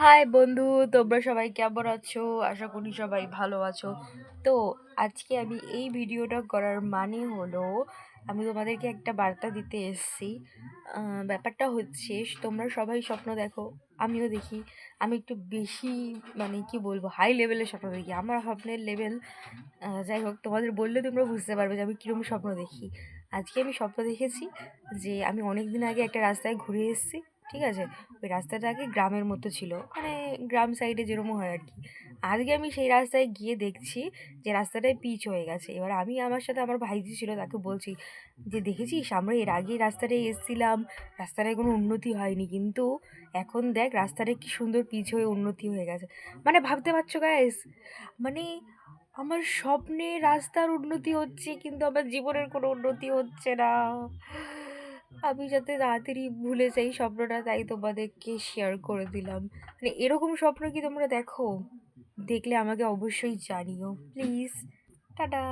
High বন্ধু, তোমরা সবাই কেমন আছো? আশা করি সবাই ভালো আছো। তো আজকে আমি এই ভিডিওটা করার মানে হলো আমি তোমাদেরকে একটা বার্তা দিতে এসেছি। ব্যাপারটা হচ্ছে তোমরা সবাই স্বপ্ন দেখো, আমিও দেখি। আমি একটু বেশি মানে কি বলবো, হাই লেভেলের স্বপ্ন দেখি। আমার স্বপ্নের লেভেল যাই হোক, তোমাদের বললে তোমরা বুঝতে পারবে যে আমি কীরকম স্বপ্ন দেখি। আজকে আমি স্বপ্ন দেখেছি যে আমি অনেক দিন আগে একটা রাস্তায় ঘুরে এসেছি। ঠিক আছে, ওই রাস্তাটা আগে গ্রামের মতো ছিল, মানে গ্রাম সাইডে যেরকম হয় আর কি। আজকে আমি সেই রাস্তায় গিয়ে দেখছি যে রাস্তাটায় পিচ হয়ে গেছে। এবার আমি আমার সাথে আমার ভাইজি ছিল, তাকে বলছি যে দেখেছিস আমরা এর আগে রাস্তাটায় এসেছিলাম, রাস্তাটায় কোনো উন্নতি হয়নি, কিন্তু এখন দেখ রাস্তাটায় কি সুন্দর পিচ হয়ে উন্নতি হয়ে গেছে। মানে ভাবতে পারছো গাইস, মানে আমার স্বপ্নে রাস্তার উন্নতি হচ্ছে কিন্তু আমার জীবনের কোনো উন্নতি হচ্ছে না। আমি যাতে তাড়াতাড়ি ভুলে যাই স্বপ্নটা, তাই তোমাদেরকে শেয়ার করে দিলাম। মানে এরকম স্বপ্ন কি তোমরা দেখো? দেখলে আমাকে অবশ্যই জানিও প্লিজ। টাটা।